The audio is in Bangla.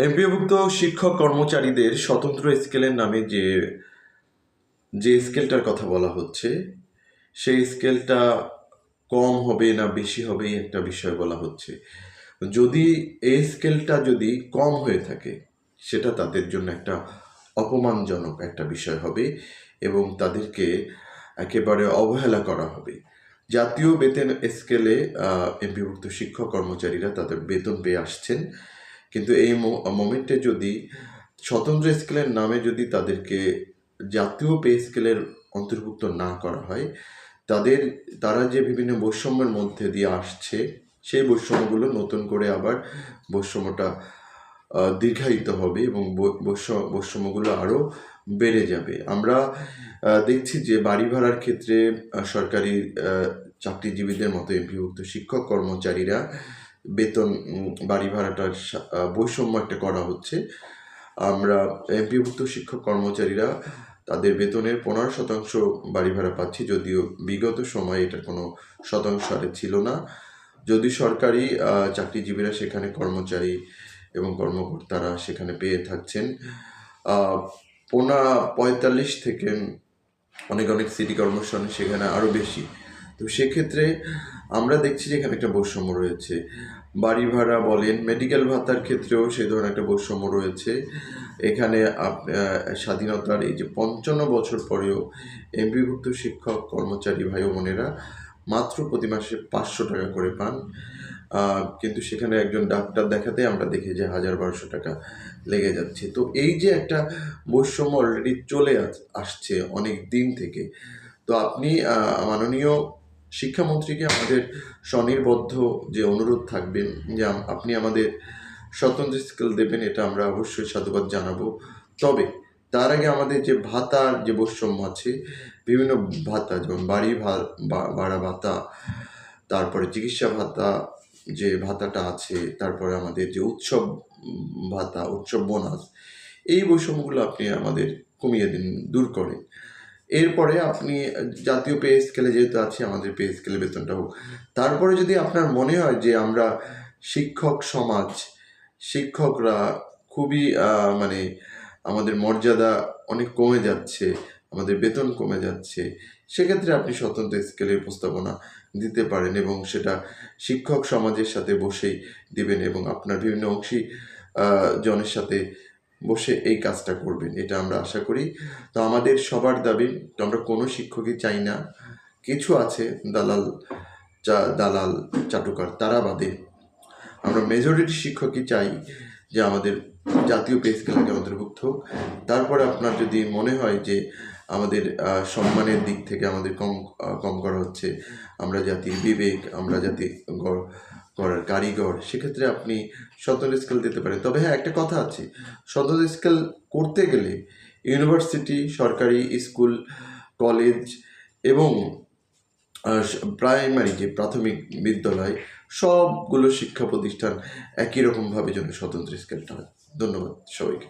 এমপিওভুক্ত শিক্ষক কর্মচারীদের স্বতন্ত্র স্কেলের নামে যে স্কেলটার কথা বলা হচ্ছে, সেই স্কেলটা কম হবে না বেশি হবে একটা বিষয় বলা হচ্ছে। যদি এই স্কেলটা যদি কম হয়ে থাকে, সেটা তাদের জন্য একটা অপমানজনক একটা বিষয় হবে এবং তাদেরকে একেবারে অবহেলা করা হবে। জাতীয় বেতন স্কেলে এমপিওভুক্ত শিক্ষক কর্মচারীরা তাদের বেতন পেয়ে আসছেন, কিন্তু এই মোমেন্টে যদি স্বতন্ত্র স্কেলের নামে যদি তাদেরকে জাতীয় পে স্কেলের অন্তর্ভুক্ত না করা হয়, তারা যে বিভিন্ন বৈষম্যের মধ্যে দিয়ে আসছে, সেই বৈষম্যগুলো নতুন করে আবার বৈষম্যটা দীর্ঘায়িত হবে এবং বৈষম্যগুলো আরও বেড়ে যাবে। আমরা দেখছি যে বাড়ি ভাড়ার ক্ষেত্রে সরকারি চাকরিজীবীদের মতো এমপিওভুক্ত শিক্ষক কর্মচারীরা বেতন বাড়ি ভাড়াটার বৈষম্য একটা করা হচ্ছে। আমরা এমপিওভুক্ত শিক্ষক কর্মচারীরা তাদের বেতনের 15% বাড়ি ভাড়া পাচ্ছি, যদিও বিগত সময়ে এটার কোনো শতাংশ হারে ছিল না। যদি সরকারি চাকরিজীবীরা সেখানে কর্মচারী এবং কর্মকর্তারা সেখানে পেয়ে থাকছেন 45 থেকে অনেক সিটি কর্পোরেশন সেখানে আরও বেশি। তো সেক্ষেত্রে আমরা দেখছি যে এখানে একটা বৈষম্য রয়েছে। বাড়ি ভাড়া বলেন, মেডিকেল ভাতার ক্ষেত্রেও সেই ধরনের একটা বৈষম্য রয়েছে। এখানে স্বাধীনতার এই যে 55 বছর পরেও এমপিওভুক্ত শিক্ষক কর্মচারী ভাই ও বোনেরা মাত্র প্রতি মাসে 500 টাকা করে পান, কিন্তু সেখানে একজন ডাক্তার দেখাতে আমরা দেখি যে 1000-1200 টাকা লেগে যাচ্ছে। তো এই যে একটা বৈষম্য অলরেডি চলে আসছে অনেক দিন থেকে। তো আপনি মাননীয় শিক্ষামন্ত্রীকে আমাদের স্বনির্বদ্ধ যে অনুরোধ থাকবেন যে আপনি আমাদের স্বতন্ত্র স্কেল দেবেন, এটা আমরা অবশ্যই সাধুবাদ জানাবো। তবে তার আগে আমাদের যে ভাতার যে বৈষম্য আছে, বিভিন্ন ভাতা যেমন বাড়ি ভাড়া ভাতা, তারপরে চিকিৎসা ভাতা যে ভাতাটা আছে, তারপরে আমাদের যে উৎসব ভাতা, উৎসব বোনাস, এই বৈষম্যগুলো আপনি আমাদের কমিয়ে দিন, দূর করে। এরপরে আপনি জাতীয় পে স্কেলে যেহেতু আছে, আমাদের পে স্কেলে বেতনটা হোক। তারপরে যদি আপনার মনে হয় যে আমরা শিক্ষক সমাজ, শিক্ষকরা খুবই মানে আমাদের মর্যাদা অনেক কমে যাচ্ছে, আমাদের বেতন কমে যাচ্ছে, সেক্ষেত্রে আপনি স্বতন্ত্র স্কেলের প্রস্তাবনা দিতে পারেন এবং সেটা শিক্ষক সমাজের সাথে বসেই দিবেন এবং আপনার বিভিন্ন জনের সাথে বসে এই কাজটা করবেন, এটা আমরা আশা করি। তো আমাদের সবার দাবি, তো আমরা কোনো শিক্ষকই চাই না, কিছু আছে দালাল চাটুকার, তারা বাদে আমরা মেজরিটি শিক্ষকই চাই যে আমাদের জাতীয় পে স্কেলে অন্তর্ভুক্ত হোক। তারপরে আপনার যদি মনে হয় যে আমাদের সম্মানের দিক থেকে আমাদের কম করা হচ্ছে, আমরা জাতির বিবেক, আমরা জাতি করার কারিগর, সেক্ষেত্রে আপনি স্বতন্ত্র স্কেল দিতে পারেন। তবে হ্যাঁ, একটা কথা আছে, স্বতন্ত্র স্কেল করতে গেলে ইউনিভার্সিটি, সরকারি স্কুল, কলেজ এবং প্রাইমারি যে প্রাথমিক বিদ্যালয়, সবগুলো শিক্ষা প্রতিষ্ঠান একই রকমভাবে যেন স্বতন্ত্র স্কেলটা হয়। ধন্যবাদ সবাইকে।